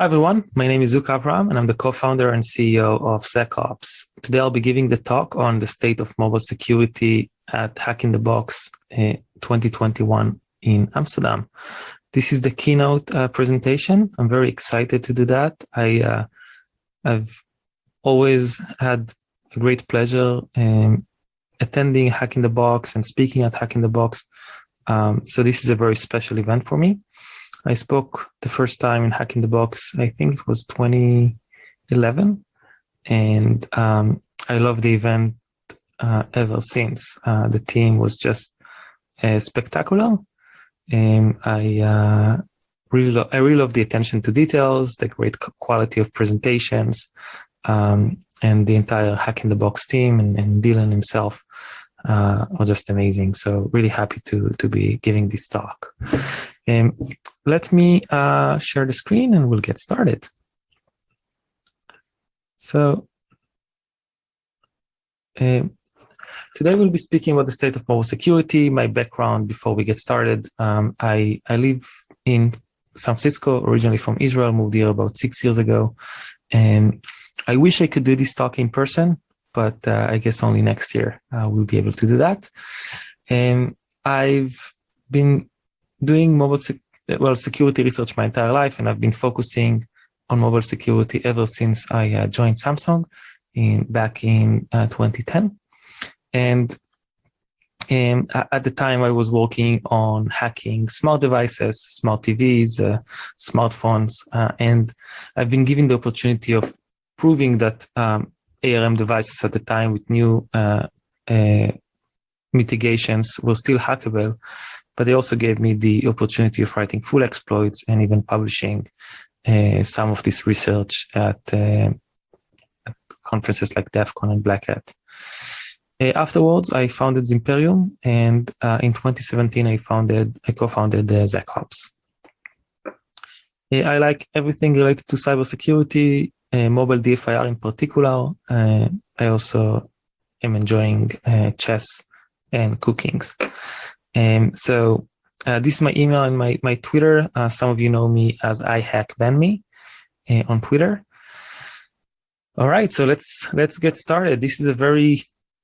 Hi everyone, my name is Avraham and I'm the co-founder and CEO of SecOps. Today I'll be giving the talk on the state of mobile security at Hack in the Box 2021 in Amsterdam. This is the keynote presentation. I'm very excited to do that. I've always had a great pleasure attending Hack in the Box and speaking at Hack in the Box. So this is a very special event for me. I spoke the first time in Hack in the Box, I think it was 2011. And I love the event ever since. The team was just spectacular. And I really love the attention to details, the great quality of presentations, and the entire Hack in the Box team and Dylan himself are just amazing. So really happy to be giving this talk. Let me share the screen and we'll get started. So today we'll be speaking about the state of mobile security. My background before we get started. I live in San Francisco, originally from Israel, moved here about 6 years ago. And I wish I could do this talk in person, but I guess only next year we'll be able to do that. And I've been doing security research my entire life, and I've been focusing on mobile security ever since I joined Samsung back in 2010. And at the time, I was working on hacking smart devices, smart TVs, smartphones, and I've been given the opportunity of proving that ARM devices at the time with new mitigations were still hackable. But they also gave me the opportunity of writing full exploits and even publishing some of this research at conferences like DEF CON and Black Hat. Afterwards, I founded Zimperium, and in 2017, I co-founded SecOps. I like everything related to cybersecurity, mobile DFIR in particular. I also am enjoying chess and cookings. So this is my email and my Twitter. Some of you know me as iHackBanMe on Twitter. All right, so let's get started. This is a very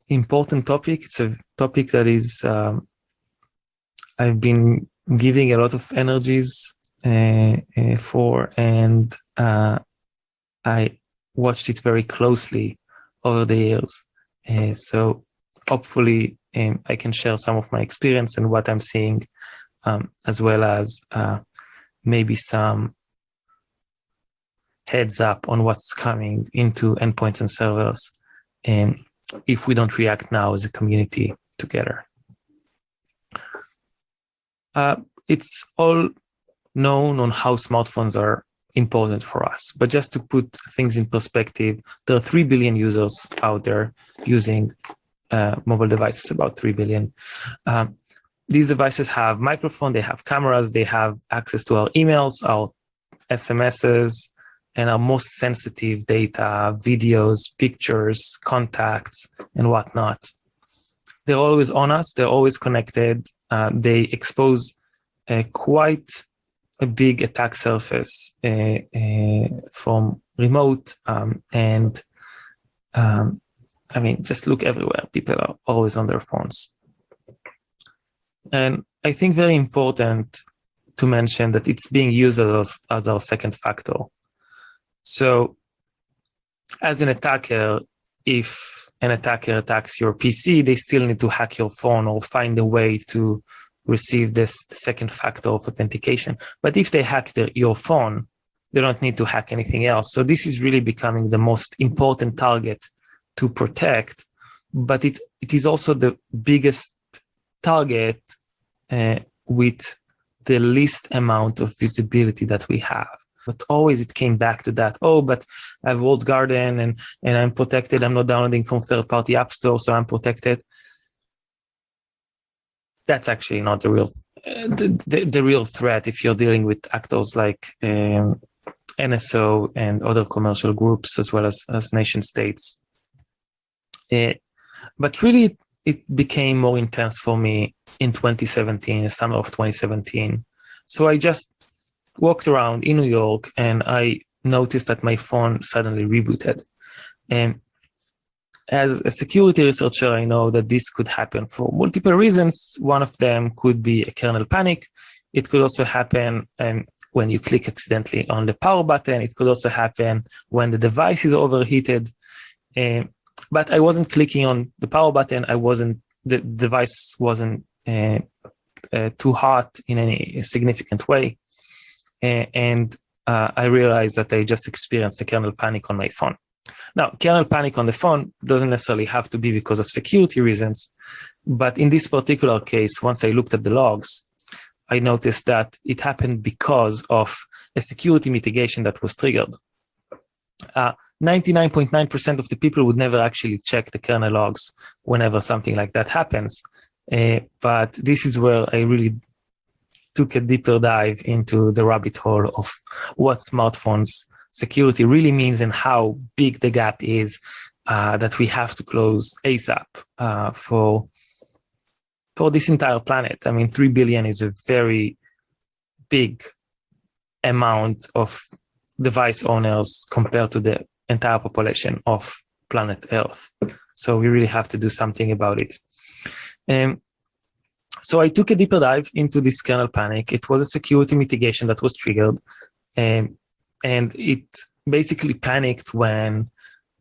important topic. It's a topic that is I've been giving a lot of energies for, and I watched it very closely over the years. So hopefully I can share some of my experience and what I'm seeing, as well as maybe some heads up on what's coming into endpoints and servers, and if we don't react now as a community together. It's all known on how smartphones are important for us, but just to put things in perspective, there are 3 billion users out there using mobile devices, about 3 billion. These devices have microphone, they have cameras, they have access to our emails, our SMSs, and our most sensitive data, videos, pictures, contacts, and whatnot. They're always on us, they're always connected. They expose quite a big attack surface from remote and I mean, just look everywhere. People are always on their phones. And I think very important to mention that it's being used as our second factor. So as an attacker, if an attacker attacks your PC, they still need to hack your phone or find a way to receive this second factor of authentication. But if they hack your phone, they don't need to hack anything else. So this is really becoming the most important target to protect, but it is also the biggest target with the least amount of visibility that we have. But always it came back to that, but I have walled garden and I'm protected. I'm not downloading from third-party app store, so I'm protected. That's actually not the real threat if you're dealing with actors like NSO and other commercial groups, as well as nation states. But really, it became more intense for me in 2017, the summer of 2017. So I just walked around in New York and I noticed that my phone suddenly rebooted. And as a security researcher, I know that this could happen for multiple reasons. One of them could be a kernel panic. It could also happen when you click accidentally on the power button. It could also happen when the device is overheated. But I wasn't clicking on the power button. The device wasn't too hot in any significant way. And I realized that I just experienced a kernel panic on my phone. Now, kernel panic on the phone doesn't necessarily have to be because of security reasons. But in this particular case, once I looked at the logs, I noticed that it happened because of a security mitigation that was triggered. 99.9% of the people would never actually check the kernel logs whenever something like that happens. But this is where I really took a deeper dive into the rabbit hole of what smartphones security really means and how big the gap is that we have to close ASAP for this entire planet. I mean, 3 billion is a very big amount of device owners compared to the entire population of planet Earth. So we really have to do something about it. So I took a deeper dive into this kernel panic. It was a security mitigation that was triggered. And it basically panicked when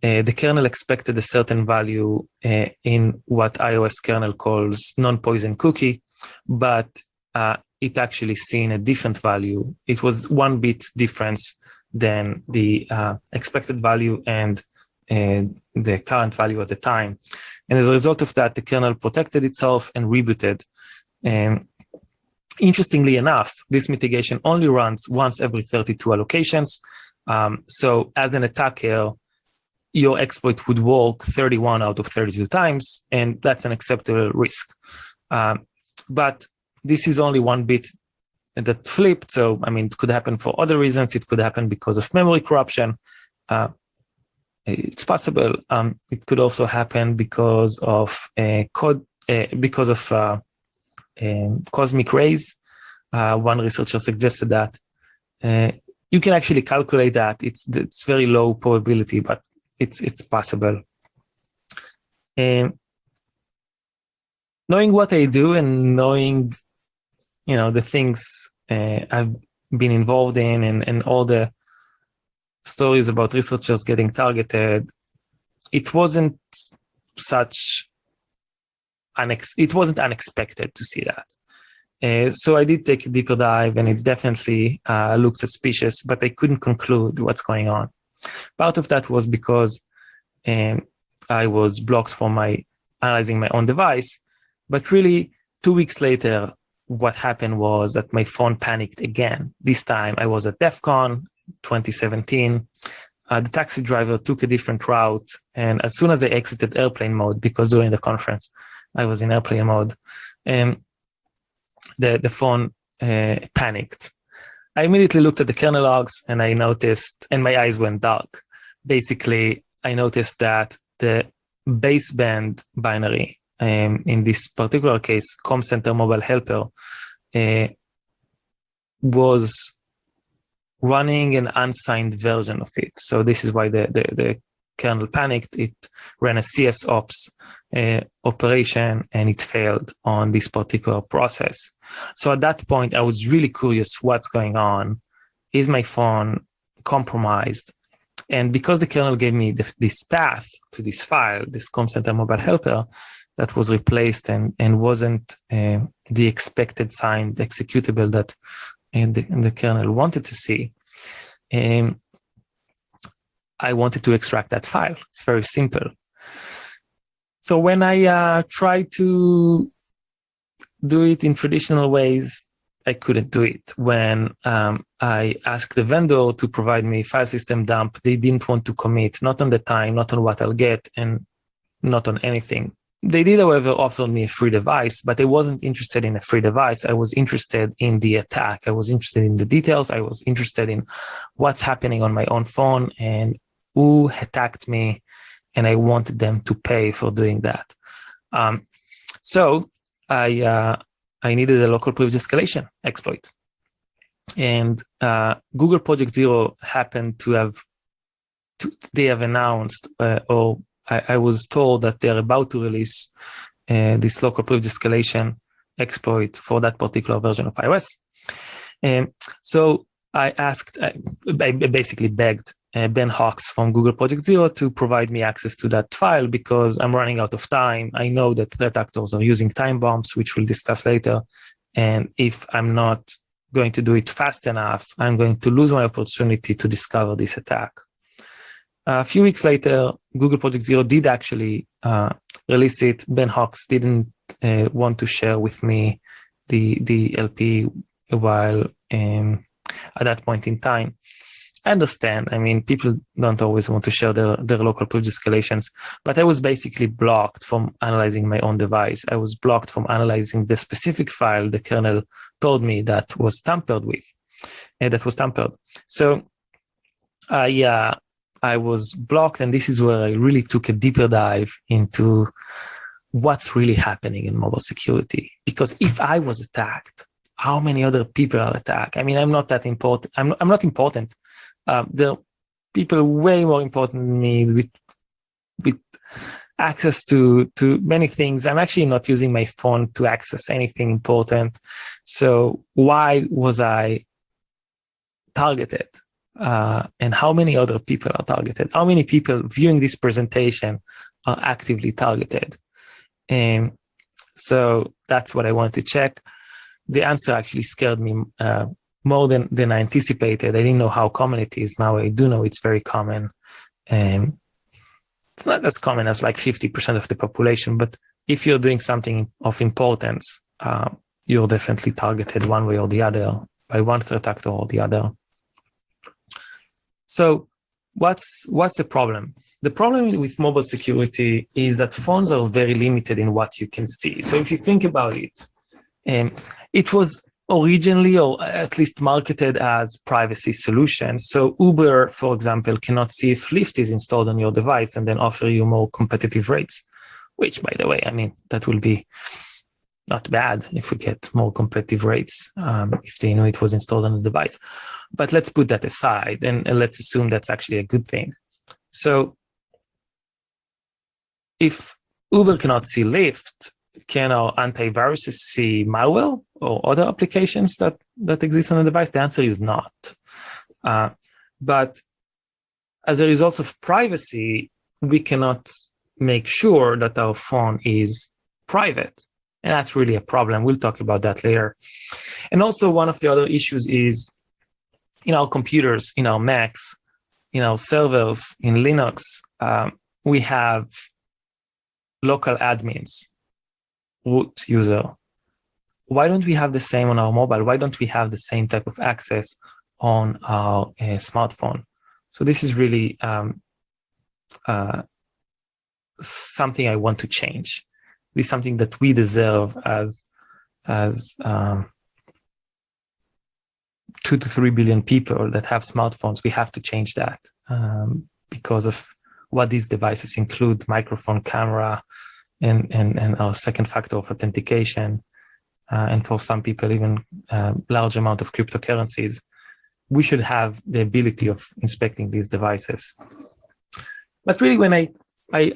the kernel expected a certain value in what iOS kernel calls non-poison cookie, but it actually seen a different value. It was 1 bit difference than the expected value and the current value at the time. And as a result of that, the kernel protected itself and rebooted. Interestingly enough, this mitigation only runs once every 32 allocations. So as an attacker, your exploit would work 31 out of 32 times, and that's an acceptable risk. But this is only 1 bit that flipped. So, I mean, it could happen for other reasons. It could happen because of memory corruption. It's possible. It could also happen because of cosmic rays. One researcher suggested that. You can actually calculate that. It's very low probability, but it's possible. Knowing what I do and knowing, the things I've been involved in and all the stories about researchers getting targeted, it wasn't unexpected to see that. So I did take a deeper dive, and it definitely looked suspicious, but I couldn't conclude what's going on. Part of that was because I was blocked from analyzing my own device, but really 2 weeks later, what happened was that my phone panicked again. This time I was at DEF CON 2017. The taxi driver took a different route, and as soon as I exited airplane mode, because during the conference I was in airplane mode, the phone panicked. I immediately looked at the kernel logs, and I noticed, and my eyes went dark. Basically, I noticed that the baseband binary, in this particular case, Com Center Mobile Helper, was running an unsigned version of it. So this is why the kernel panicked. It ran a CS ops operation, and it failed on this particular process. So at that point, I was really curious what's going on. Is my phone compromised? And because the kernel gave me this path to this file, this Com Center Mobile Helper, that was replaced and wasn't the expected signed executable that the kernel wanted to see, I wanted to extract that file. It's very simple. So when I tried to do it in traditional ways, I couldn't do it. When I asked the vendor to provide me file system dump, they didn't want to commit, not on the time, not on what I'll get, and not on anything. They did, however, offer me a free device, but I wasn't interested in a free device. I was interested in the attack. I was interested in the details. I was interested in what's happening on my own phone and who attacked me, and I wanted them to pay for doing that. So I needed a local privilege escalation exploit. And Google Project Zero happened to have, they have announced, or I was told that they're about to release this local privilege escalation exploit for that particular version of iOS. So I basically begged Ben Hawks from Google Project Zero to provide me access to that file because I'm running out of time. I know that threat actors are using time bombs, which we'll discuss later. And if I'm not going to do it fast enough, I'm going to lose my opportunity to discover this attack. A few weeks later, Google Project Zero did actually release it. Ben Hawks didn't want to share with me the LP while at that point in time. I understand. I mean, people don't always want to share their local privilege escalations, but I was basically blocked from analyzing my own device. I was blocked from analyzing the specific file the kernel told me that was tampered with, So I was blocked, and this is where I really took a deeper dive into what's really happening in mobile security. Because if I was attacked, how many other people are attacked? I mean, I'm not that important. I'm not important. There are people way more important than me with access to many things. I'm actually not using my phone to access anything important. So why was I targeted? And how many other people are targeted? How many people viewing this presentation are actively targeted? So that's what I wanted to check. The answer actually scared me more than I anticipated. I didn't know how common it is. Now I do know it's very common. It's not as common as like 50% of the population, but if you're doing something of importance, you're definitely targeted one way or the other by one threat actor or the other. So what's the problem? The problem with mobile security is that phones are very limited in what you can see. So if you think about it, it was originally, or at least marketed as privacy solutions. So Uber, for example, cannot see if Lyft is installed on your device and then offer you more competitive rates, which, by the way, I mean, that will be not bad if we get more competitive rates if they know it was installed on the device. But let's put that aside and let's assume that's actually a good thing. So if Uber cannot see Lyft, can our antiviruses see malware or other applications that exist on the device? The answer is not. But as a result of privacy, we cannot make sure that our phone is private. And that's really a problem. We'll talk about that later. And also one of the other issues is in our computers, in our Macs, in our servers, in Linux, we have local admins, root user. Why don't we have the same on our mobile? Why don't we have the same type of access on our smartphone? So this is really something I want to change. This is something that we deserve as 2 to 3 billion people that have smartphones. We have to change that because of what these devices include: microphone, camera, and our second factor of authentication, and for some people, even large amount of cryptocurrencies. We should have the ability of inspecting these devices. But really, when I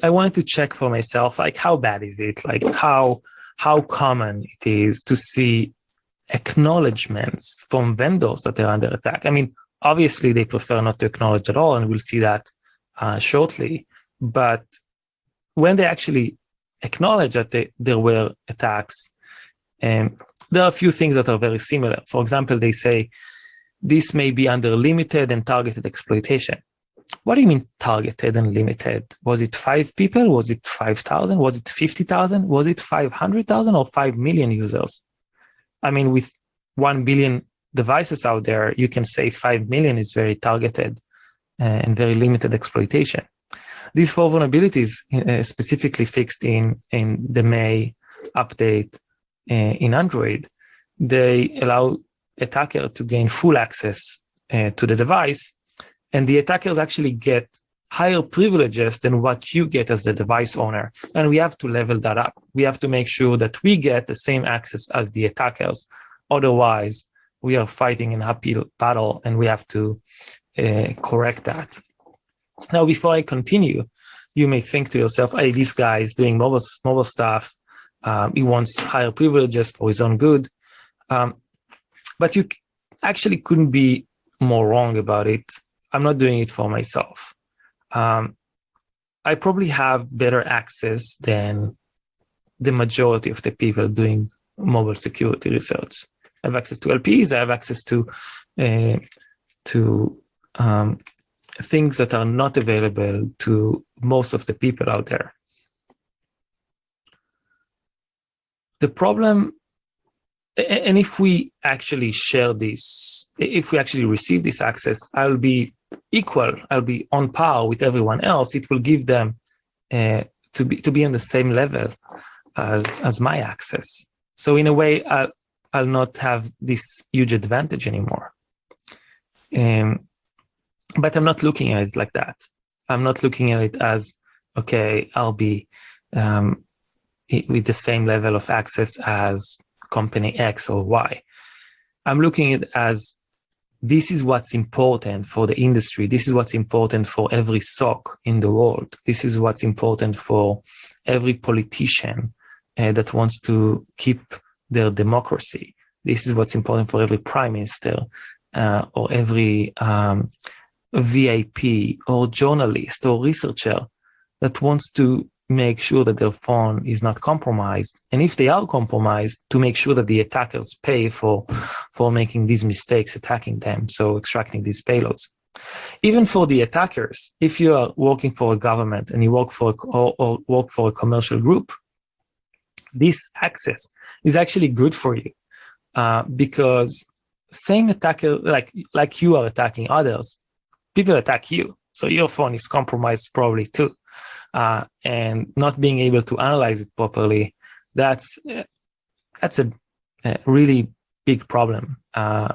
wanted to check for myself, like, how bad is it? Like, how common it is to see acknowledgements from vendors that they're under attack. I mean, obviously, they prefer not to acknowledge at all, and we'll see that shortly. But when they actually acknowledge that there were attacks, there are a few things that are very similar. For example, they say, this may be under limited and targeted exploitation. What do you mean targeted and limited? Was it 5 people? Was it 5,000? Was it 50,000? Was it 500,000 or 5 million users? I mean, with 1 billion devices out there, you can say 5 million is very targeted and very limited exploitation. These 4 vulnerabilities specifically fixed in the May update in Android, they allow attacker to gain full access to the device, and the attackers actually get higher privileges than what you get as the device owner. And we have to level that up. We have to make sure that we get the same access as the attackers. Otherwise, we are fighting an uphill battle, and we have to correct that. Now, before I continue, you may think to yourself, hey, this guy is doing mobile stuff. He wants higher privileges for his own good. But you actually couldn't be more wrong about it. I'm not doing it for myself. I probably have better access than the majority of the people doing mobile security research. I have access to LPs. I have access to things that are not available to most of the people out there. The problem, and if we actually share this, if we actually receive this access, I'll be equal, I'll be on par with everyone else. It will give them to be on the same level as my access. So in a way, I'll not have this huge advantage anymore. But I'm not looking at it like that. I'm not looking at it as, okay, I'll be with the same level of access as company X or Y. I'm looking at it as, this is what's important for the industry. This is what's important for every SOC in the world. This is what's important for every politician that wants to keep their democracy. This is what's important for every prime minister or every VIP or journalist or researcher that wants to make sure that their phone is not compromised. And if they are compromised, to make sure that the attackers pay for making these mistakes, attacking them, so extracting these payloads. Even for the attackers, if you are working for a government and you work for a commercial group, this access is actually good for you because same attacker, like you are attacking others, people attack you. So your phone is compromised probably too. And not being able to analyze it properly, that's a really big problem.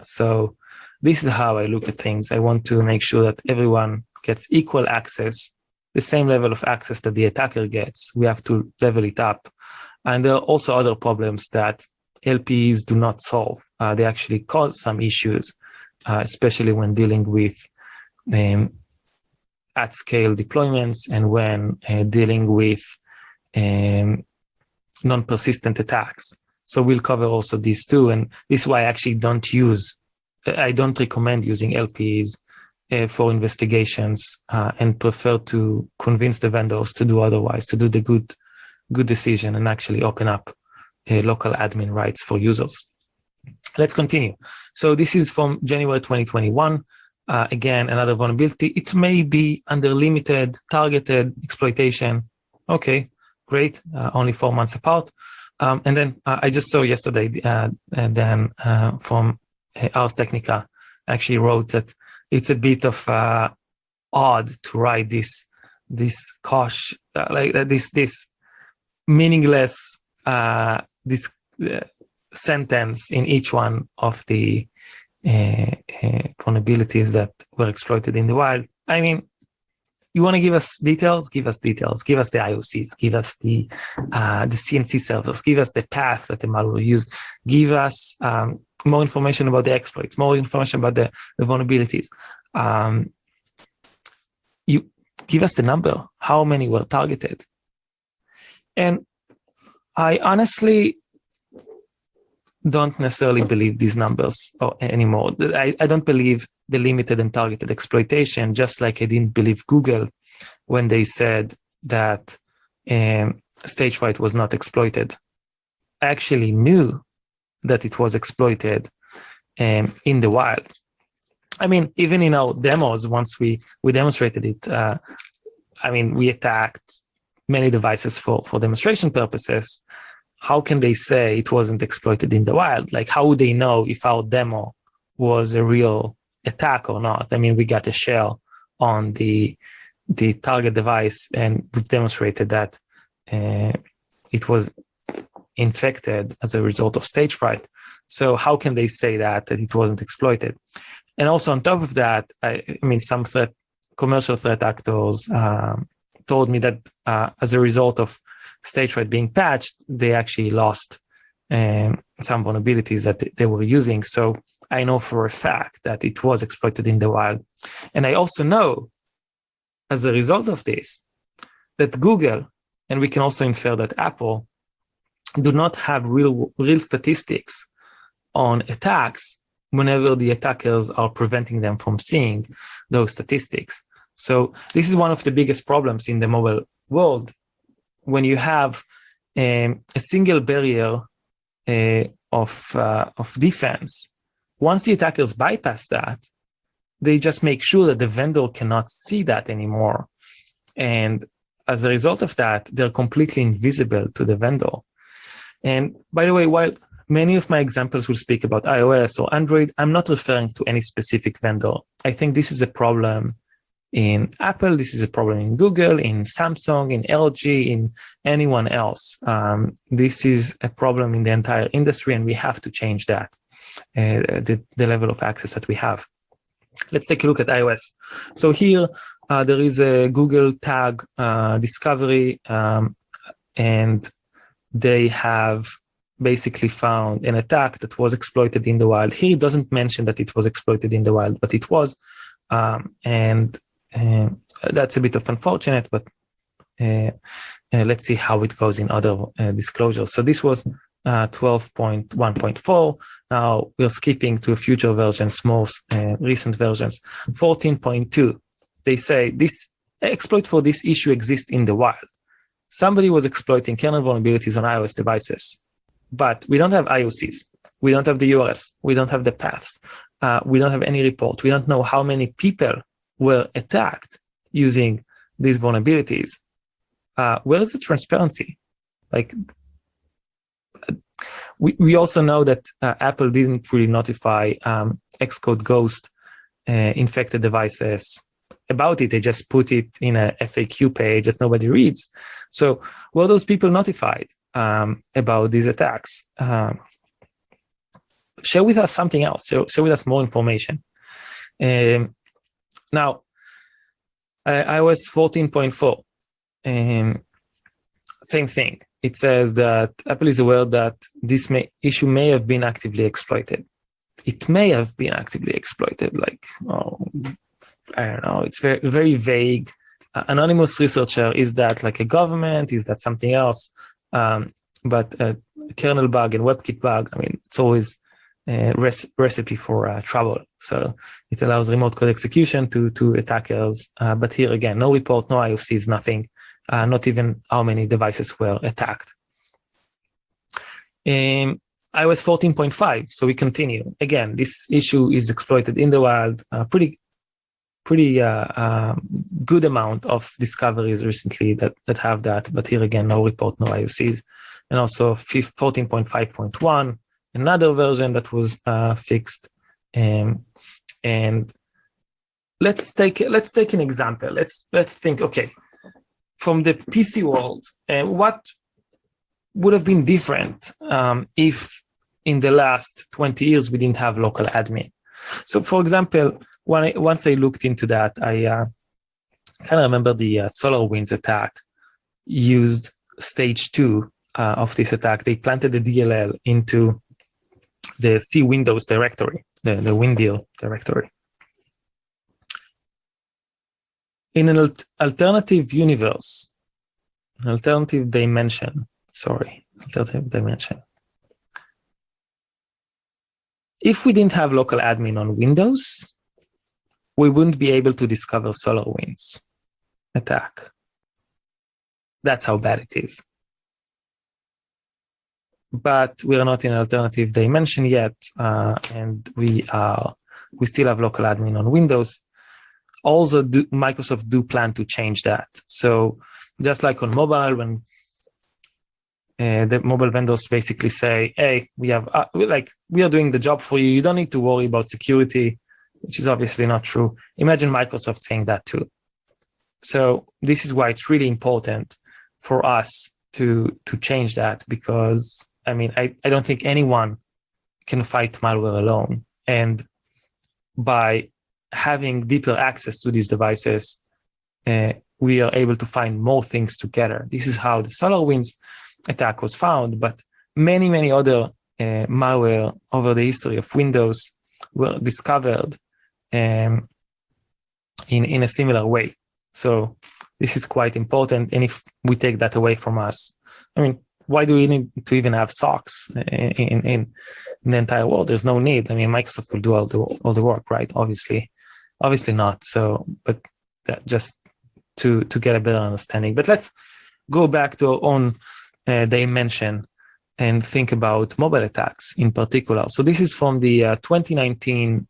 So this is how I look at things. I want to make sure that everyone gets equal access, the same level of access that the attacker gets. We have to level it up. And there are also other problems that LPs do not solve. They actually cause some issues, especially when dealing with at-scale deployments and when dealing with non-persistent attacks. So we'll cover also these two. And this is why I actually don't recommend using LPs for investigations and prefer to convince the vendors to do otherwise, to do the good decision and actually open up local admin rights for users. Let's continue. So this is from January 2021. Again, another vulnerability. It may be under limited, targeted exploitation. Okay, great. Only 4 months apart. And then I just saw yesterday, Dan from Ars Technica actually wrote that it's a bit of odd to write this this meaningless sentence in each one of the vulnerabilities that were exploited in the wild. I mean, you want to give us details? Give us details. Give us the IOCs. Give us the CNC servers. Give us the path that the malware used. Give us more information about the exploits. More information about the vulnerabilities. You give us the number. How many were targeted? And I honestly don't necessarily believe these numbers anymore. I don't believe the limited and targeted exploitation, just like I didn't believe Google when they said that stagefright was not exploited. I actually knew that it was exploited in the wild. I mean, even in our demos, once we demonstrated it, we attacked many devices for demonstration purposes. How can they say it wasn't exploited in the wild? Like, how would they know if our demo was a real attack or not? I mean, we got a shell on the target device, and we've demonstrated that it was infected as a result of stagefright. So how can they say that it wasn't exploited? And also on top of that, some commercial threat actors told me that as a result of stagefright being patched, they actually lost some vulnerabilities that they were using. So I know for a fact that it was exploited in the wild. And I also know, as a result of this, that Google, and we can also infer that Apple, do not have real statistics on attacks whenever the attackers are preventing them from seeing those statistics. So this is one of the biggest problems in the mobile world. When you have a single barrier of defense, once the attackers bypass that, they just make sure that the vendor cannot see that anymore. And as a result of that, they're completely invisible to the vendor. And by the way, while many of my examples will speak about iOS or Android, I'm not referring to any specific vendor. I think this is a problem in Apple, this is a problem in Google, in Samsung, in LG, in anyone else. This is a problem in the entire industry, and we have to change that, the level of access that we have. Let's take a look at iOS. So here, there is a Google tag discovery, and they have basically found an attack that was exploited in the wild. Here it doesn't mention that it was exploited in the wild, but it was. And that's a bit of unfortunate, but let's see how it goes in other disclosures. So this was 12.1.4. Now we're skipping to future versions, most recent versions. 14.2. They say this exploit for this issue exists in the wild. Somebody was exploiting kernel vulnerabilities on iOS devices, but we don't have IOCs. We don't have the URLs. We don't have the paths. We don't have any report. We don't know how many people were attacked using these vulnerabilities. Where is the transparency? Like, we also know that Apple didn't really notify Xcode Ghost infected devices about it. They just put it in a FAQ page that nobody reads. So were those people notified about these attacks? Share with us something else. Share with us more information. Now, iOS 14.4, same thing. It says that Apple is aware that this issue may have been actively exploited. It may have been actively exploited. Like, I don't know. It's very, very vague. Anonymous researcher, is that like a government? Is that something else? But a kernel bug and WebKit bug, I mean, it's always a recipe for trouble. So it allows remote code execution to attackers. But here again, no report, no IOCs, nothing. Not even how many devices were attacked. iOS 14.5, so we continue. Again, this issue is exploited in the wild. Pretty good amount of discoveries recently that have that. But here again, no report, no IOCs. And also 14.5.1, another version that was fixed. And let's take an example. Let's think, okay, from the PC world, what would have been different if in the last 20 years we didn't have local admin? So for example, once I looked into that, I kind of remember the SolarWinds attack used stage 2 of this attack. They planted the DLL into the C Windows directory, the WinDL directory. In an alternative universe, an alternative dimension, if we didn't have local admin on Windows, we wouldn't be able to discover SolarWinds attack. That's how bad it is. But we are not in an alternative dimension yet, and we still have local admin on Windows. Also, Microsoft do plan to change that. So just like on mobile, when the mobile vendors basically say, hey, we are doing the job for you. You don't need to worry about security, which is obviously not true. Imagine Microsoft saying that too. So this is why it's really important for us to change that, because I mean, I don't think anyone can fight malware alone. And by having deeper access to these devices, we are able to find more things together. This is how the SolarWinds attack was found, but many other malware over the history of Windows were discovered in a similar way. So this is quite important. And if we take that away from us, I mean, why do we need to even have socks in the entire world? There's no need. I mean, Microsoft will do all the work, right? Obviously not. So, but that just to get a better understanding. But let's go back to our own dimension and think about mobile attacks in particular. So this is from the 2019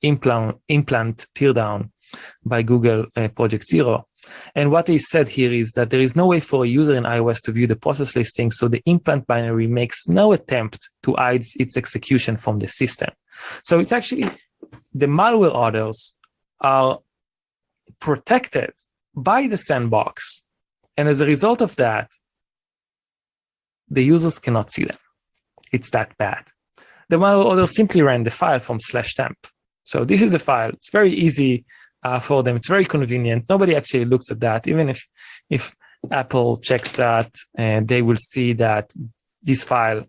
implant teardown by Google Project Zero. And what they said here is that there is no way for a user in iOS to view the process listing, so the implant binary makes no attempt to hide its execution from the system. So it's actually, the malware orders are protected by the sandbox. And as a result of that, the users cannot see them. It's that bad. The malware order simply ran the file from /temp. So this is the file. It's very easy for them. It's very convenient. Nobody actually looks at that. Even if Apple checks that, they will see that this file,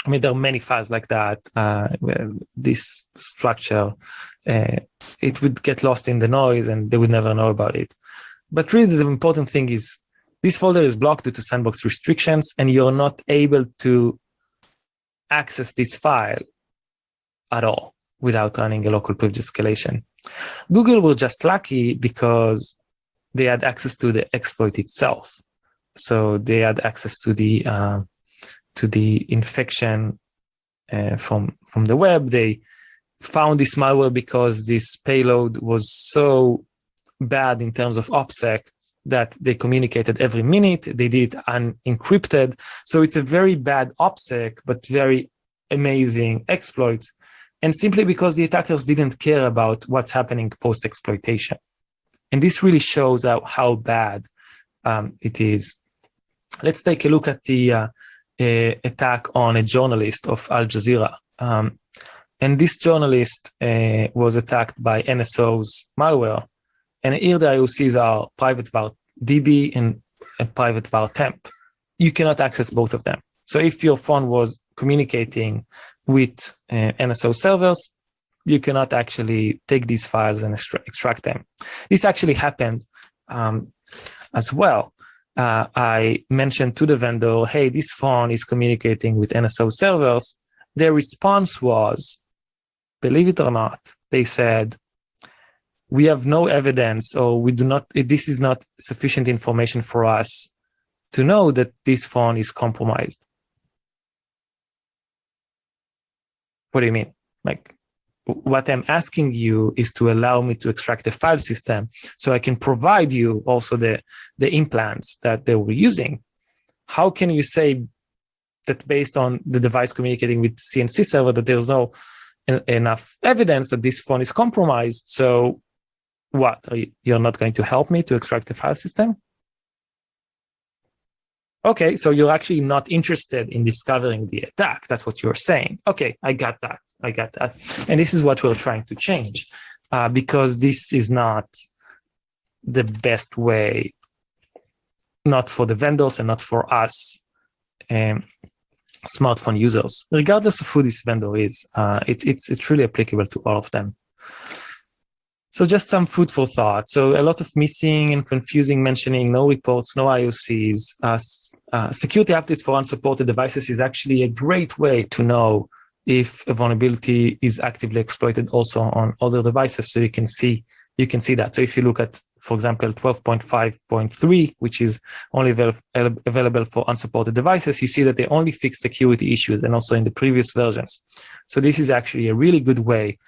I mean, there are many files like that. This structure, it would get lost in the noise and they would never know about it. But really the important thing is this folder is blocked due to sandbox restrictions, and you're not able to access this file at all without running a local privilege escalation. Google were just lucky because they had access to the exploit itself. So they had access to the infection from the web. They found this malware because this payload was so bad in terms of OPSEC that they communicated every minute. They did it unencrypted. So it's a very bad OPSEC, but very amazing exploits. And simply because the attackers didn't care about what's happening post-exploitation. And this really shows how bad it is. Let's take a look at the attack on a journalist of Al Jazeera. And this journalist was attacked by NSO's malware. And here the IOCs are private var DB and private var temp. You cannot access both of them. So if your phone was communicating with NSO servers, you cannot actually take these files and extract them. This actually happened as well. I mentioned to the vendor, hey, this phone is communicating with NSO servers. Their response was, believe it or not, they said, we have no evidence, or we do not, this is not sufficient information for us to know that this phone is compromised. What do you mean? Like, what I'm asking you is to allow me to extract the file system so I can provide you also the implants that they were using. How can you say that based on the device communicating with the CNC server that there's no enough evidence that this phone is compromised? So what? You're not going to help me to extract the file system? Okay, so you're actually not interested in discovering the attack. That's what you're saying. Okay, I got that. And this is what we're trying to change because this is not the best way, not for the vendors and not for us smartphone users. Regardless of who this vendor is, it's really applicable to all of them. So just some food for thought. So a lot of missing and confusing mentioning, no reports, no IOCs. Security updates for unsupported devices is actually a great way to know if a vulnerability is actively exploited also on other devices. So you can see that. So if you look at, for example, 12.5.3, which is only available for unsupported devices, you see that they only fix security issues and also in the previous versions. So this is actually a really good way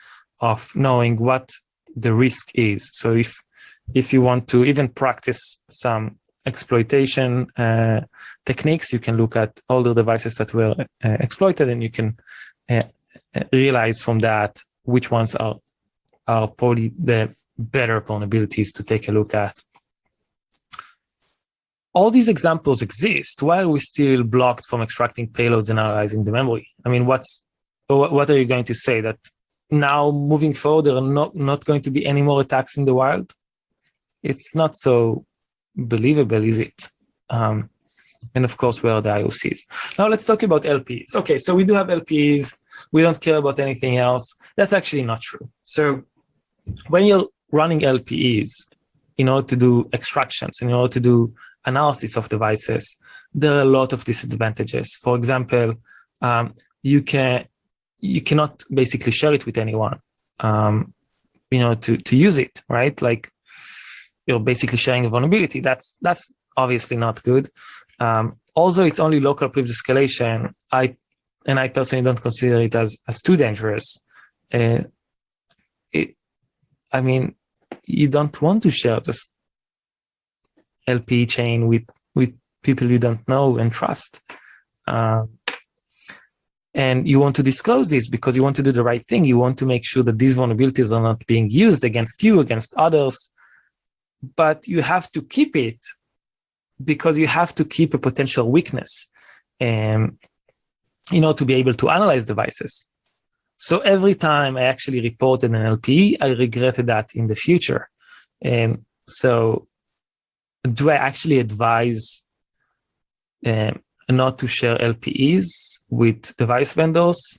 of knowing what the risk is. So if you want to even practice some exploitation techniques, you can look at all the devices that were exploited, and you can realize from that which ones are probably the better vulnerabilities to take a look at. All these examples exist while we're still blocked from extracting payloads and analyzing the memory. I mean, what are you going to say, that now moving forward, there are not going to be any more attacks in the wild? It's not so believable, is it? And of course, where are the IOCs? Now let's talk about LPs. Okay, so we do have LPs. we don't care about anything else. That's actually not true. So when you're running LPEs, in order to do extractions, in order to do analysis of devices, there are a lot of disadvantages. For example, you cannot basically share it with anyone, to use it, right? Like you're basically sharing a vulnerability. That's obviously not good. Also, it's only local privilege escalation. I personally don't consider it as too dangerous. You don't want to share this LP chain with people you don't know and trust. And you want to disclose this because you want to do the right thing. You want to make sure that these vulnerabilities are not being used against you, against others. But you have to keep it because you have to keep a potential weakness to be able to analyze devices. So every time I actually reported an LPE, I regretted that in the future. So do I actually advise not to share LPEs with device vendors?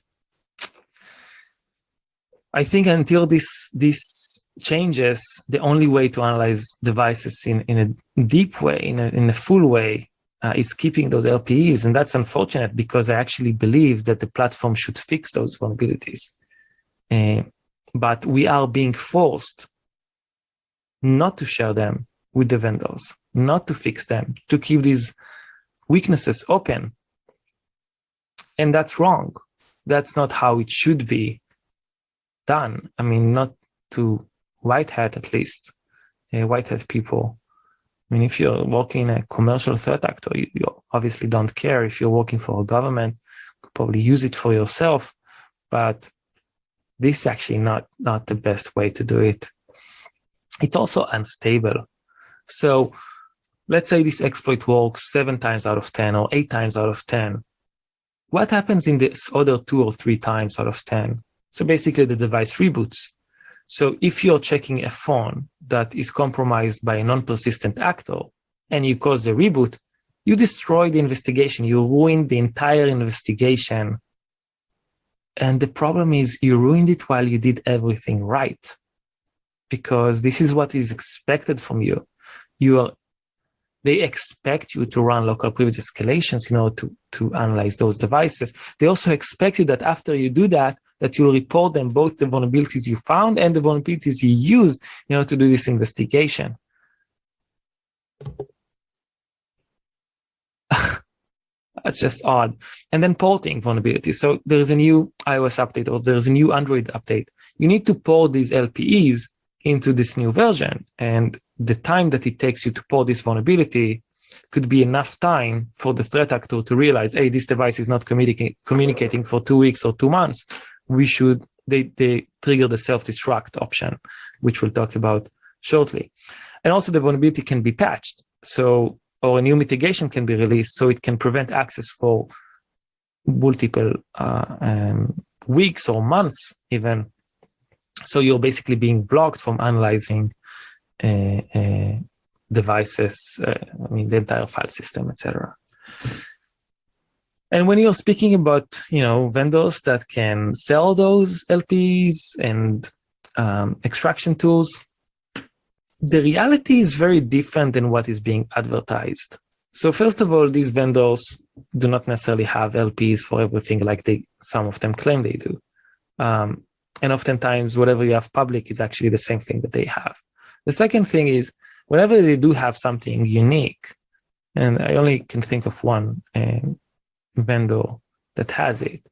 I think until this changes, the only way to analyze devices in a deep way, in a full way, is keeping those LPEs. And that's unfortunate because I actually believe that the platform should fix those vulnerabilities. But we are being forced not to share them with the vendors, not to fix them, to keep these weaknesses open. And that's wrong. That's not how it should be done. I mean, not to white hat, at least, white hat people. I mean, if you're working in a commercial threat actor, you obviously don't care. If you're working for a government, you could probably use it for yourself. But this is actually not the best way to do it. It's also unstable. So let's say this exploit works 7 times out of 10 or 8 times out of 10. What happens in this other 2 or 3 times out of 10? So basically the device reboots. So if you're checking a phone that is compromised by a non-persistent actor and you cause the reboot, you destroy the investigation. You ruin the entire investigation. And the problem is you ruined it while you did everything right, because this is what is expected from you. They expect you to run local privilege escalations in order to analyze those devices. They also expect you that after you do that you'll report them, both the vulnerabilities you found and the vulnerabilities you used in order to do this investigation. That's just odd. And then porting vulnerabilities. So there's a new iOS update or there's a new Android update. You need to port these LPEs into this new version. And the time that it takes you to port this vulnerability could be enough time for the threat actor to realize, hey, this device is not communicating for 2 weeks or 2 months. They trigger the self-destruct option, which we'll talk about shortly. And also the vulnerability can be patched. Or a new mitigation can be released so it can prevent access for multiple weeks or months even. So you're basically being blocked from analyzing devices, the entire file system, etc. And when you're speaking about, vendors that can sell those LPs and extraction tools, the reality is very different than what is being advertised. So first of all, these vendors do not necessarily have LPs for everything like some of them claim they do. And oftentimes, whatever you have public is actually the same thing that they have. The second thing is, whenever they do have something unique, and I only can think of one vendor that has it,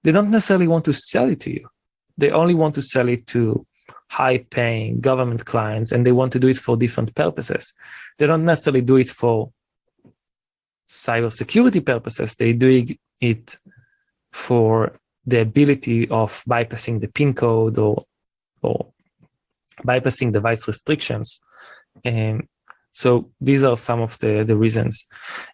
they don't necessarily want to sell it to you. They only want to sell it to high-paying government clients, and they want to do it for different purposes. They don't necessarily do it for cybersecurity purposes. They do it for the ability of bypassing the PIN code or bypassing device restrictions. And so these are some of the reasons.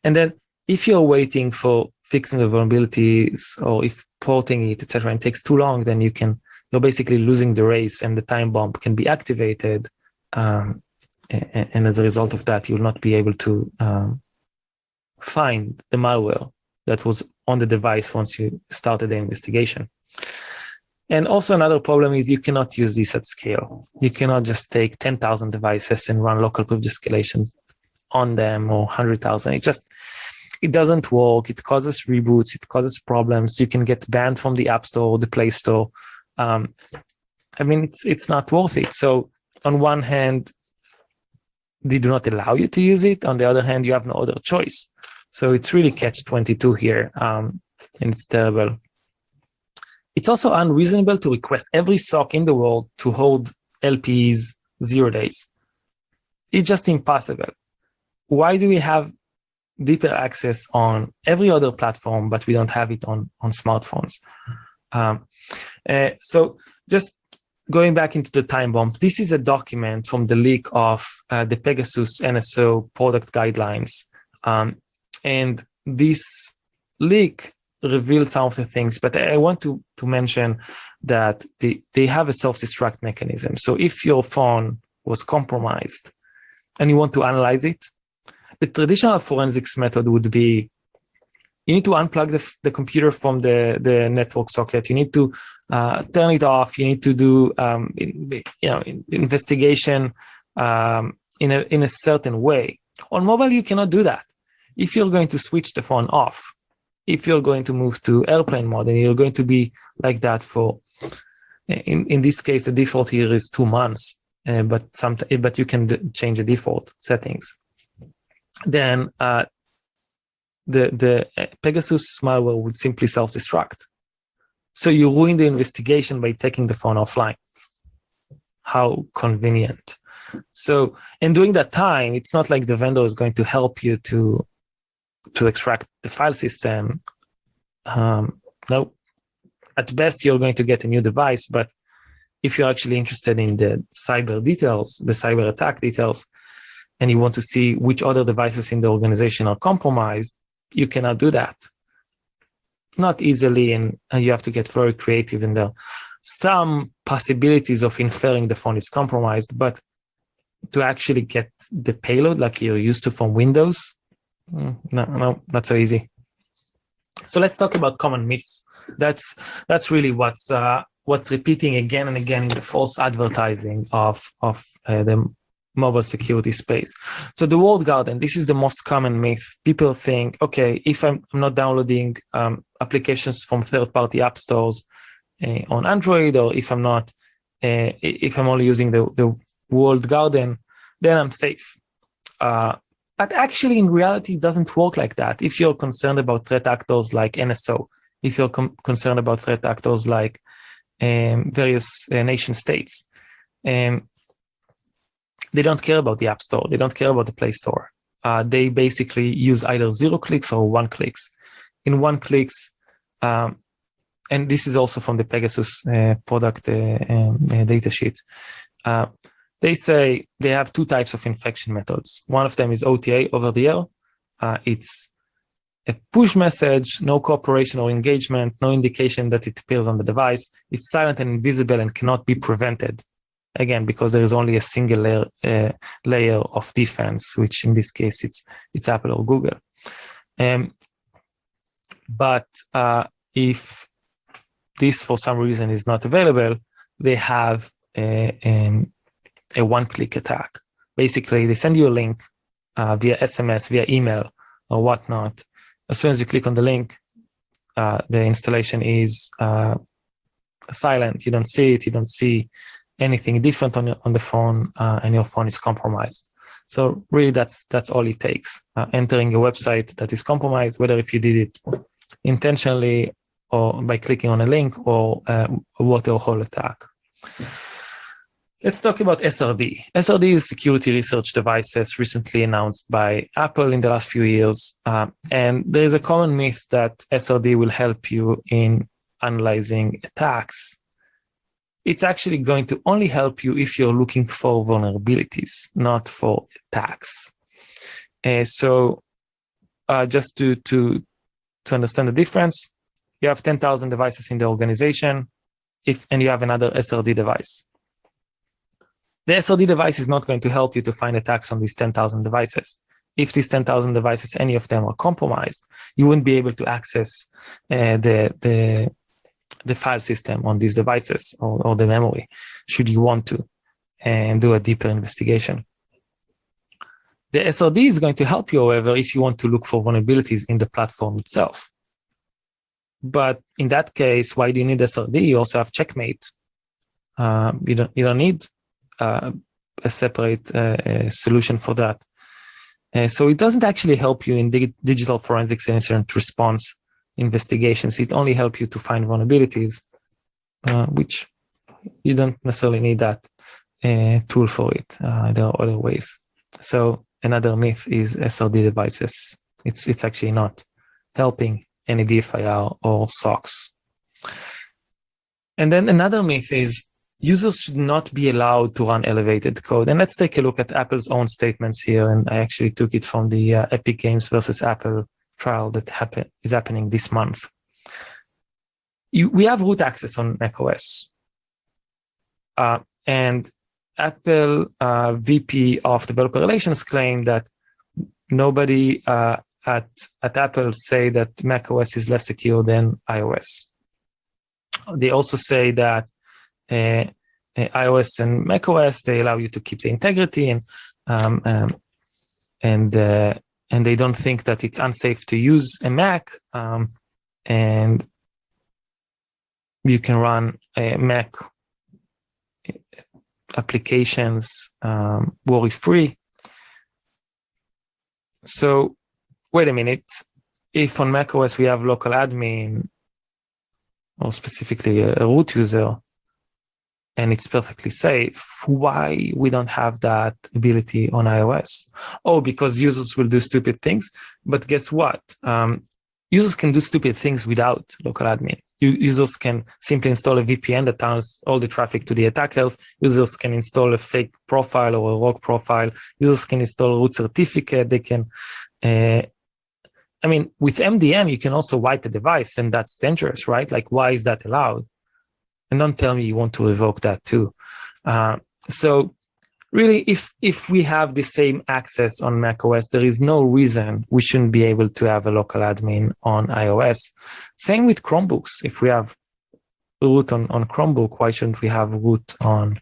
And then if you're waiting for fixing the vulnerabilities or if porting it, etc., and takes too long, then you're basically losing the race and the time bomb can be activated. And as a result of that, you'll not be able to find the malware that was on the device once you started the investigation. And also another problem is you cannot use this at scale. You cannot just take 10,000 devices and run local privilege escalations on them, or 100,000. It doesn't work. It causes reboots. It causes problems. You can get banned from the App Store or the Play Store. It's not worth it. So on one hand, they do not allow you to use it. On the other hand, you have no other choice. So it's really catch-22 here, and it's terrible. It's also unreasonable to request every SOC in the world to hold LPs 0 days. It's just impossible. Why do we have deeper access on every other platform, but we don't have it on smartphones? So just going back into the time bomb, this is a document from the leak of the Pegasus NSO product guidelines. And this leak revealed some of the things, but I want to mention that they have a self-destruct mechanism. So if your phone was compromised and you want to analyze it, the traditional forensics method would be you need to unplug the computer from the network socket. You need to turn it off. You need to do investigation in a certain way. On mobile, you cannot do that. If you're going to switch the phone off, if you're going to move to airplane mode, and you're going to be like that for, in this case, the default here is 2 months, but you can change the default settings. Then the Pegasus malware would simply self-destruct. So you ruin the investigation by taking the phone offline. How convenient. So, and during that time, it's not like the vendor is going to help you to extract the file system. No, at best, you're going to get a new device, but if you're actually interested in the cyber details, the cyber attack details, and you want to see which other devices in the organization are compromised, you cannot do that. Not easily, and you have to get very creative in there. Some possibilities of inferring the phone is compromised, but to actually get the payload like you're used to from Windows, no, not so easy. So let's talk about common myths. That's really what's repeating again and again in the false advertising of the mobile security space. So the walled garden, this is the most common myth. People think, okay, if I'm not downloading applications from third-party app stores on Android, or if I'm only using the walled garden, then I'm safe. But actually, in reality, it doesn't work like that. If you're concerned about threat actors like NSO, if you're concerned about threat actors like various nation states, they don't care about the App Store. They don't care about the Play Store. They basically use either 0 clicks or 1 clicks. In 1 clicks, and this is also from the Pegasus product datasheet. They say they have 2 types of infection methods. One of them is OTA, over the air. It's a push message, no cooperation or engagement, no indication that it appears on the device. It's silent and invisible and cannot be prevented. Again, because there is only a single layer of defense, which in this case it's Apple or Google. But if this for some reason is not available, they have a one-click attack. Basically, they send you a link via SMS, via email, or whatnot. As soon as you click on the link, the installation is silent. You don't see it. You don't see anything different on the phone, and your phone is compromised. So really, that's all it takes. Entering a website that is compromised, whether if you did it intentionally or by clicking on a link, or a water hole attack. Let's talk about SRD. SRD is security research devices recently announced by Apple in the last few years. And there is a common myth that SRD will help you in analyzing attacks. It's actually going to only help you if you're looking for vulnerabilities, not for attacks. So just to understand the difference, you have 10,000 devices in the organization, and you have another SRD device. The SRD device is not going to help you to find attacks on these 10,000 devices. If these 10,000 devices, any of them are compromised, you wouldn't be able to access the the file system on these devices or the memory, should you want to, and do a deeper investigation. The SRD is going to help you, however, if you want to look for vulnerabilities in the platform itself. But in that case, why do you need SRD? You also have Checkmate. You don't need a separate solution for that. So it doesn't actually help you in digital forensics and incident response investigations. It only helps you to find vulnerabilities, which you don't necessarily need that tool for it. There are other ways. So another myth is SRD devices. It's actually not helping any DFIR or SOCs. And then another myth is users should not be allowed to run elevated code. And let's take a look at Apple's own statements here. And I actually took it from the Epic Games versus Apple trial that is happening this month. We have root access on macOS. And Apple VP of Developer Relations claimed that nobody at Apple say that macOS is less secure than iOS. They also say that iOS and macOS, they allow you to keep the integrity, and they don't think that it's unsafe to use a Mac, and you can run Mac applications worry-free. So wait a minute, if on macOS we have local admin, or specifically a root user, and it's perfectly safe, why we don't have that ability on iOS? Oh, because users will do stupid things. But guess what? Users can do stupid things without local admin. Users can simply install a VPN that turns all the traffic to the attackers. Users can install a fake profile or a rogue profile. Users can install a root certificate. They can, with MDM, you can also wipe a device, and that's dangerous, right? Like, why is that allowed? And don't tell me you want to revoke that too. So really, if we have the same access on macOS, there is no reason we shouldn't be able to have a local admin on iOS. Same with Chromebooks. If we have root on Chromebook, why shouldn't we have root on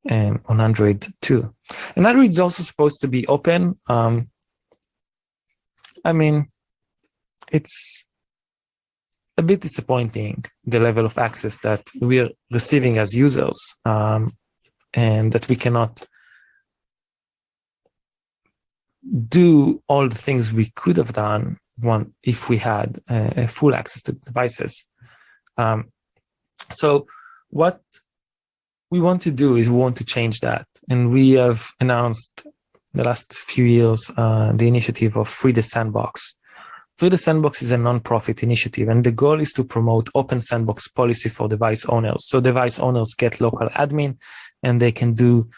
Android too? And Android is also supposed to be open. It's a bit disappointing, the level of access that we're receiving as users, and that we cannot do all the things we could have done if we had a full access to the devices. So what we want to do is we want to change that. And we have announced the last few years the initiative of Free the Sandbox. Free the Sandbox is a non-profit initiative, and the goal is to promote open sandbox policy for device owners. So device owners get local admin, and they can do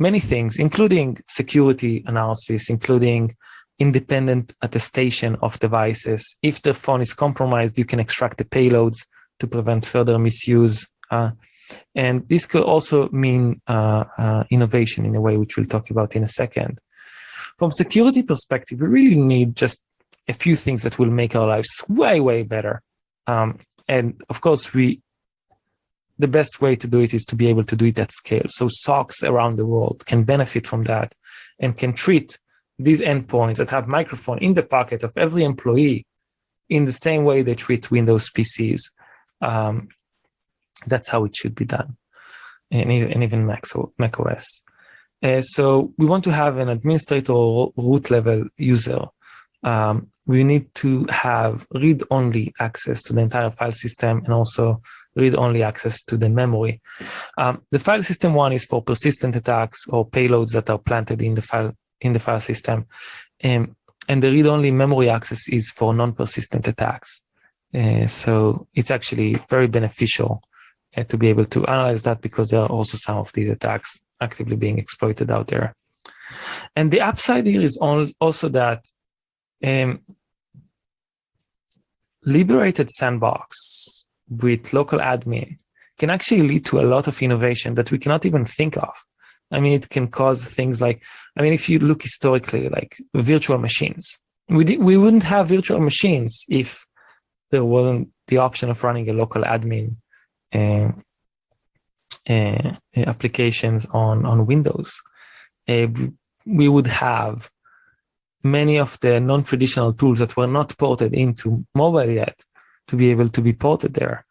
many things, including security analysis, including independent attestation of devices. If the phone is compromised, you can extract the payloads to prevent further misuse. And this could also mean innovation in a way, which we'll talk about in a second. From security perspective, we really need just a few things that will make our lives way, way better. And of course, the best way to do it is to be able to do it at scale. So SOCs around the world can benefit from that and can treat these endpoints that have microphone in the pocket of every employee in the same way they treat Windows PCs. That's how it should be done, and even macOS. So we want to have an administrator or root level user. We need to have read-only access to the entire file system and also read-only access to the memory. The file system one is for persistent attacks or payloads that are planted in the file system. And the read-only memory access is for non-persistent attacks. So it's actually very beneficial to be able to analyze that, because there are also some of these attacks actively being exploited out there. And the upside here is also that liberated sandbox with local admin can actually lead to a lot of innovation that we cannot even think of. It can cause things like, if you look historically, like virtual machines, we wouldn't have virtual machines if there wasn't the option of running a local admin applications on Windows. We would have many of the non-traditional tools that were not ported into mobile yet to be able to be ported there.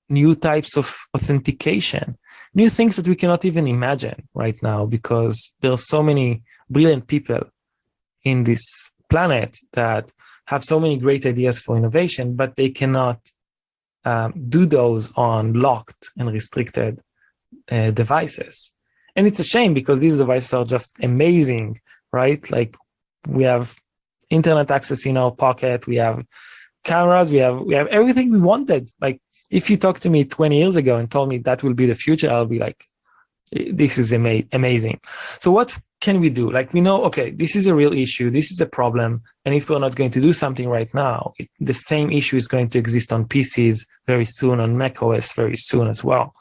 New types of authentication, new things that we cannot even imagine right now, because there are so many brilliant people in this planet that have so many great ideas for innovation, but they cannot do those on locked and restricted devices. And it's a shame, because these devices are just amazing, right? Like, we have internet access in our pocket, we have cameras, we have everything we wanted. Like, if you talked to me 20 years ago and told me that will be the future, I'll be like, this is amazing. So what can we do? Like, we know, okay, this is a real issue, this is a problem, and if we're not going to do something right now, the same issue is going to exist on PCs very soon, on macOS very soon as well.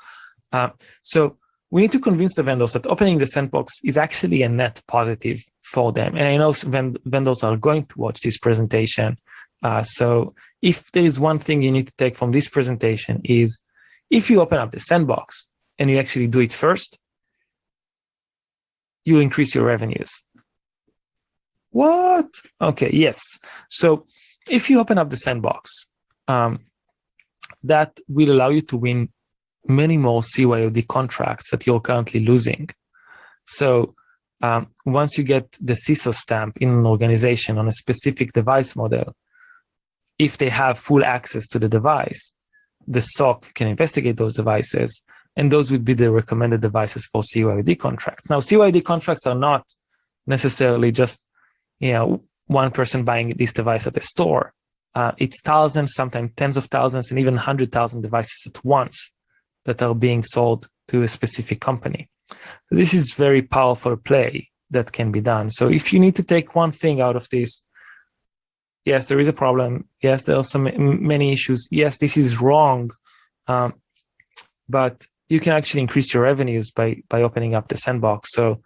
So we need to convince the vendors that opening the sandbox is actually a net positive for them. And I know vendors are going to watch this presentation. So if there is one thing you need to take from this presentation, is if you open up the sandbox and you actually do it first, you increase your revenues. What? Okay, yes. So if you open up the sandbox, that will allow you to win many more CYOD contracts that you're currently losing. So once you get the CISO stamp in an organization on a specific device model, if they have full access to the device, the SOC can investigate those devices, and those would be the recommended devices for CYOD contracts. Now, CYOD contracts are not necessarily just, one person buying this device at the store. It's thousands, sometimes tens of thousands, and even 100,000 devices at once that are being sold to a specific company. So this is very powerful play that can be done. So if you need to take one thing out of this, yes, there is a problem. Yes, there are many issues. Yes, this is wrong. But you can actually increase your revenues by opening up the sandbox. So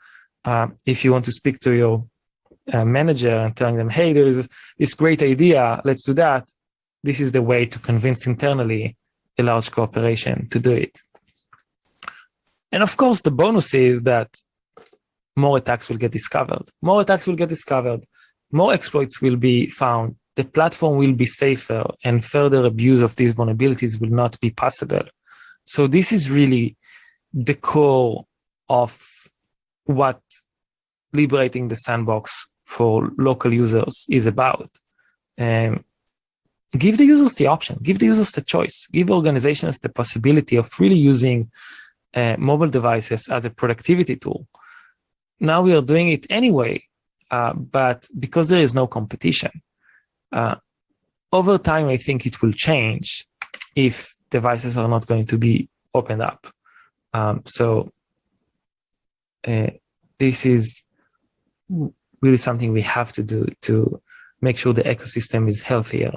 if you want to speak to your manager and telling them, hey, there is this great idea, let's do that, this is the way to convince internally a large corporation to do it. And of course, the bonus is that more attacks will get discovered. More attacks will get discovered. More exploits will be found. The platform will be safer, and further abuse of these vulnerabilities will not be possible. So this is really the core of what liberating the sandbox for local users is about. Give the users the option, give the users the choice, give organizations the possibility of really using mobile devices as a productivity tool. Now we are doing it anyway, but because there is no competition, over time, I think it will change if devices are not going to be opened up. This is really something we have to do to make sure the ecosystem is healthier.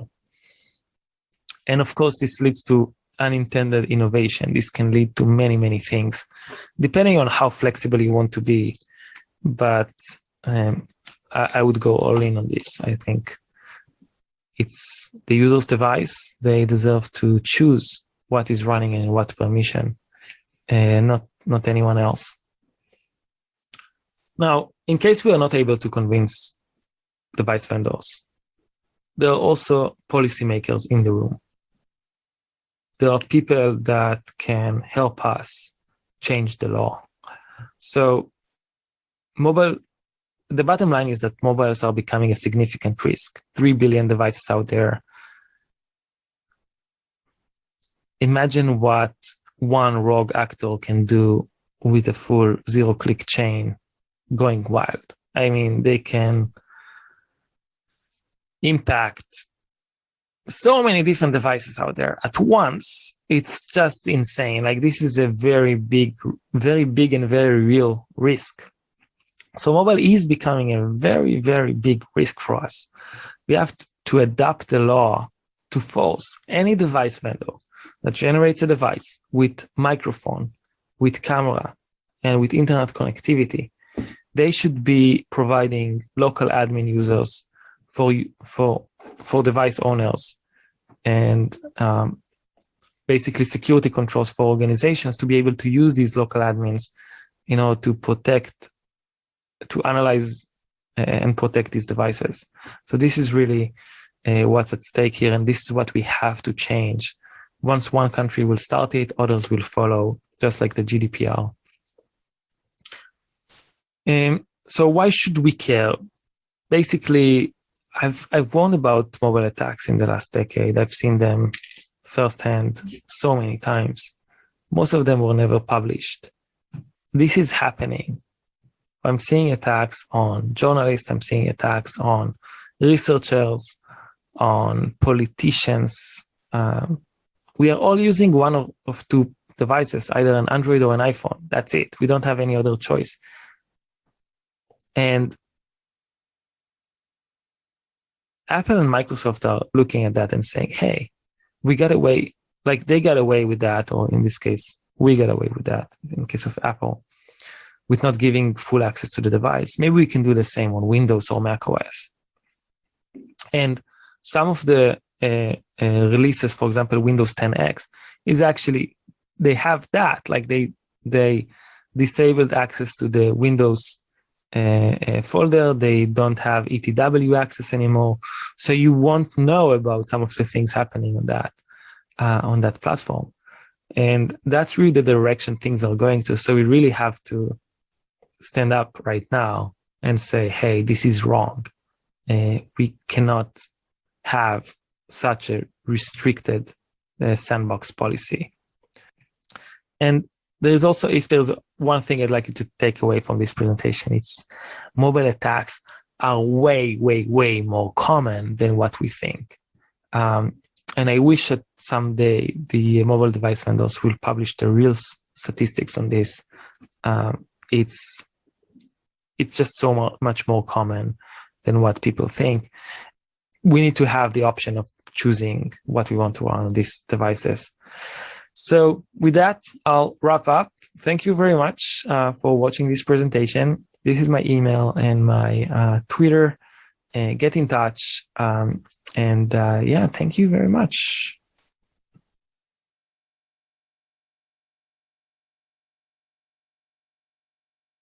And of course, this leads to unintended innovation. This can lead to many, many things, depending on how flexible you want to be. But I would go all in on this. I think it's the user's device. They deserve to choose what is running and what permission, and not anyone else. Now, in case we are not able to convince device vendors, there are also policymakers in the room. There are people that can help us change the law. So the bottom line is that mobiles are becoming a significant risk. 3 billion devices out there. Imagine what one rogue actor can do with a full zero-click chain going wild. I mean, they can impact so many different devices out there at once. It's just insane. Like, this is a very big and very real risk. So mobile is becoming a very, very big risk for us. We have to adapt the law to force any device vendor that generates a device with microphone, with camera, and with internet connectivity. They should be providing local admin users for for device owners and basically security controls for organizations to be able to use these local admins in order to protect, to analyze and protect these devices. So this is really what's at stake here, and this is what we have to change. Once one country will start it, others will follow, just like the GDPR. So why should we care? Basically, I've warned about mobile attacks in the last decade. I've seen them firsthand so many times. Most of them were never published. This is happening. I'm seeing attacks on journalists. I'm seeing attacks on researchers, on politicians. We are all using one of two devices, either an Android or an iPhone. That's it. We don't have any other choice. And Apple and Microsoft are looking at that and saying, hey, we got away, like they got away with that, or in this case, we got away with that, in the case of Apple, with not giving full access to the device. Maybe we can do the same on Windows or Mac OS. And some of the releases, for example, Windows 10X, is actually, they have that, like they disabled access to the Windows folder. They don't have ETW access anymore. So you won't know about some of the things happening on that platform. And that's really the direction things are going to. So we really have to stand up right now and say, hey, this is wrong. We cannot have such a restricted sandbox policy. And there's also, if there's one thing I'd like you to take away from this presentation, it's mobile attacks are way, way, way more common than what we think. And I wish that someday the mobile device vendors will publish the real statistics on this. It's just so much more common than what people think. We need to have the option of choosing what we want to run on these devices. So with that, I'll wrap up. Thank you very much for watching this presentation. This is my email and my Twitter. Get in touch. Yeah, thank you very much.